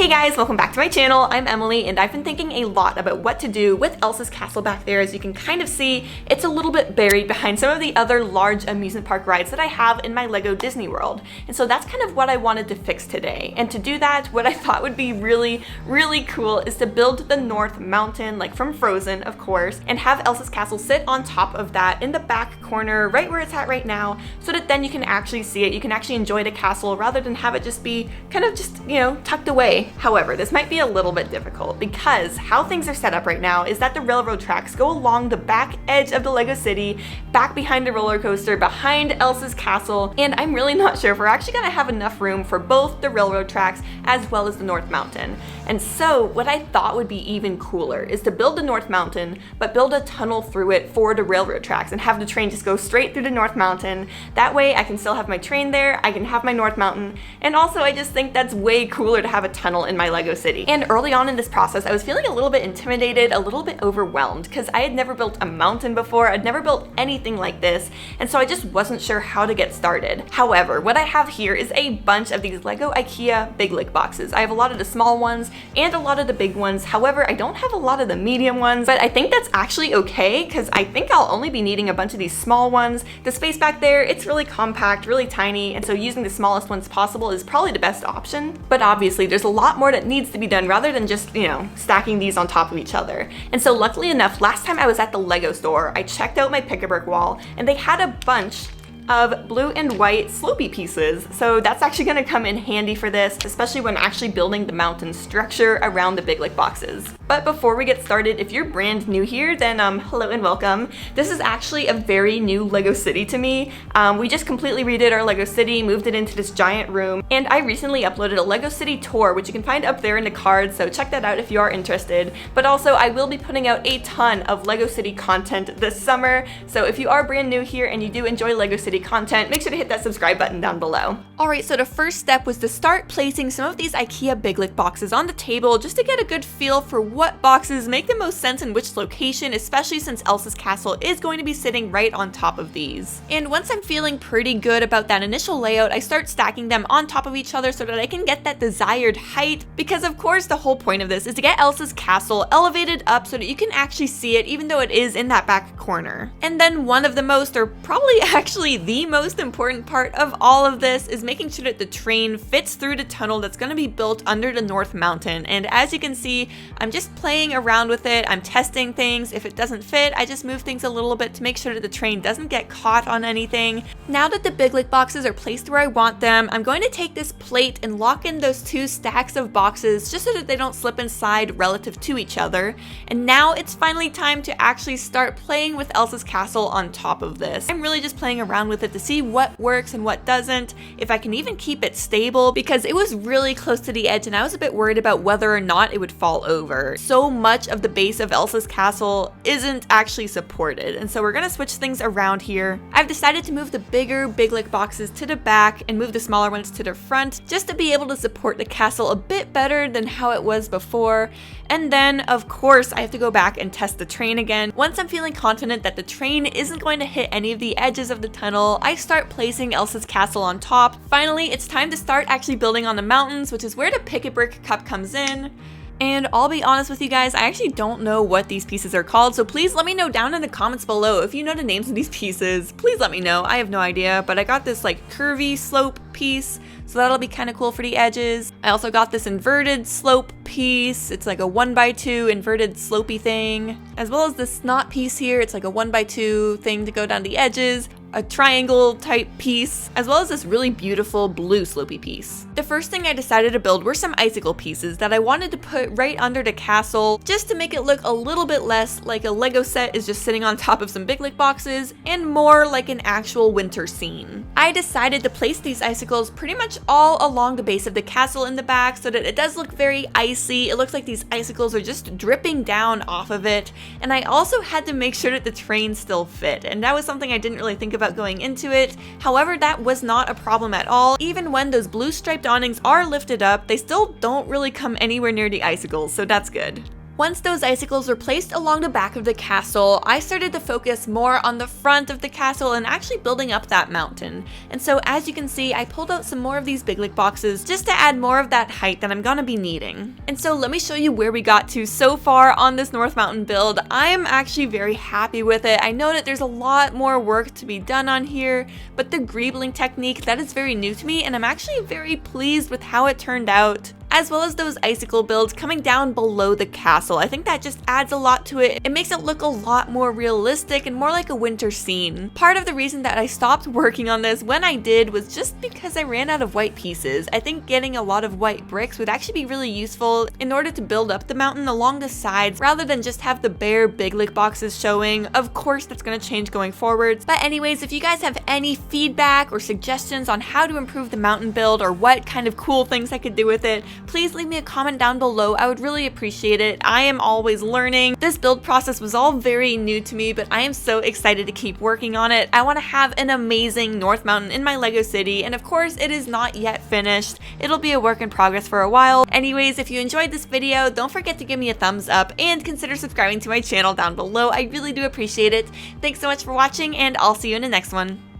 Hey guys, welcome back to my channel. I'm Emily and I've been thinking a lot about what to do with Elsa's castle back there. As you can kind of see, it's a little bit buried behind some of the other large amusement park rides that I have in my Lego Disney World. And so that's kind of what I wanted to fix today. And to do that, what I thought would be really cool is to build the North Mountain, like from Frozen, of course, and have Elsa's castle sit on top of that in the back corner, right where it's at right now, so that then you can actually see it. You can actually enjoy the castle rather than have it just be kind of just, you know, tucked away. However, this might be a little bit difficult because how things are set up right now is that the railroad tracks go along the back edge of the Lego City, back behind the roller coaster, behind Elsa's castle, and I'm really not sure if we're actually gonna have enough room for both the railroad tracks as well as the North Mountain. And so what I thought would be even cooler is to build the North Mountain, but build a tunnel through it for the railroad tracks and have the train just go straight through the North Mountain. That way I can still have my train there, I can have my North Mountain, and also I just think that's way cooler to have a tunnel in my Lego City. And early on in this process, I was feeling a little bit intimidated, a little bit overwhelmed, because I had never built a mountain before, I'd never built anything like this, and so I just wasn't sure how to get started. However, what I have here is a bunch of these Lego IKEA Big Lick boxes. I have a lot of the small ones and a lot of the big ones. However, I don't have a lot of the medium ones, but I think that's actually okay, because I think I'll only be needing a bunch of these small ones. The space back there, it's really compact, really tiny, and so using the smallest ones possible is probably the best option. But obviously, there's a lot more that needs to be done rather than just, you know, stacking these on top of each other. And so luckily enough, last time I was at the Lego store, I checked out my pick-a-brick wall and they had a bunch of blue and white slopey pieces. So that's actually gonna come in handy for this, especially when actually building the mountain structure around the Big Lick boxes. But before we get started, if you're brand new here, then hello and welcome. This is actually a very new Lego City to me. We just completely redid our Lego City, moved it into this giant room, and I recently uploaded a Lego City tour, which you can find up there in the cards, so check that out if you are interested. But also, I will be putting out a ton of Lego City content this summer, so if you are brand new here and you do enjoy Lego City content, make sure to hit that subscribe button down below. Alright, so the first step was to start placing some of these IKEA Big Lick boxes on the table just to get a good feel for what boxes make the most sense in which location, especially since Elsa's castle is going to be sitting right on top of these. And once I'm feeling pretty good about that initial layout, I start stacking them on top of each other so that I can get that desired height, because of course the whole point of this is to get Elsa's castle elevated up so that you can actually see it even though it is in that back corner. And then one of the most, or probably actually the most important part of all of this is making sure that the train fits through the tunnel that's going to be built under the North Mountain. And as you can see, I'm just playing around with it. I'm testing things. If it doesn't fit, I just move things a little bit to make sure that the train doesn't get caught on anything. Now that the Big Lick boxes are placed where I want them, I'm going to take this plate and lock in those two stacks of boxes just so that they don't slip inside relative to each other. And now it's finally time to actually start playing with Elsa's castle on top of this. I'm really just playing around with it to see what works and what doesn't, if I can even keep it stable, because it was really close to the edge and I was a bit worried about whether or not it would fall over. So much of the base of Elsa's castle isn't actually supported, and so we're gonna switch things around here. I've decided to move the bigger Big Lick boxes to the back and move the smaller ones to the front just to be able to support the castle a bit better than how it was before. And then, of course, I have to go back and test the train again. Once I'm feeling confident that the train isn't going to hit any of the edges of the tunnel, I start placing Elsa's castle on top. Finally, it's time to start actually building on the mountains, which is where the pick-a-brick cup comes in. And I'll be honest with you guys, I actually don't know what these pieces are called, so please let me know down in the comments below. If you know the names of these pieces, please let me know. I have no idea, but I got this like curvy slope piece, so that'll be kind of cool for the edges. I also got this inverted slope piece. It's like a 1x2 inverted slopey thing, as well as this knot piece here. It's like a 1x2 thing to go down the edges. A triangle type piece, as well as this really beautiful blue slopey piece. The first thing I decided to build were some icicle pieces that I wanted to put right under the castle just to make it look a little bit less like a Lego set is just sitting on top of some Big Lick boxes and more like an actual winter scene. I decided to place these icicles pretty much all along the base of the castle in the back so that it does look very icy. It looks like these icicles are just dripping down off of it, and I also had to make sure that the train still fit, and that was something I didn't really think about going into it. However, that was not a problem at all. Even when those blue striped awnings are lifted up, they still don't really come anywhere near the icicles, so that's good. Once those icicles were placed along the back of the castle, I started to focus more on the front of the castle and actually building up that mountain. And so as you can see, I pulled out some more of these big lick boxes just to add more of that height that I'm gonna be needing. And so let me show you where we got to so far on this North Mountain build. I am actually very happy with it. I know that there's a lot more work to be done on here, but the greebling technique, that is very new to me, and I'm actually very pleased with how it turned out. As well as those icicle builds coming down below the castle. I think that just adds a lot to it. It makes it look a lot more realistic and more like a winter scene. Part of the reason that I stopped working on this when I did was just because I ran out of white pieces. I think getting a lot of white bricks would actually be really useful in order to build up the mountain along the sides rather than just have the bare big lick boxes showing. Of course, that's going to change going forward. But anyways, if you guys have any feedback or suggestions on how to improve the mountain build or what kind of cool things I could do with it, please leave me a comment down below. I would really appreciate it. I am always learning. This build process was all very new to me, but I am so excited to keep working on it. I want to have an amazing North Mountain in my Lego city, and of course it is not yet finished. It'll be a work in progress for a while. Anyways, if you enjoyed this video, don't forget to give me a thumbs up and consider subscribing to my channel down below. I really do appreciate it. Thanks so much for watching, and I'll see you in the next one.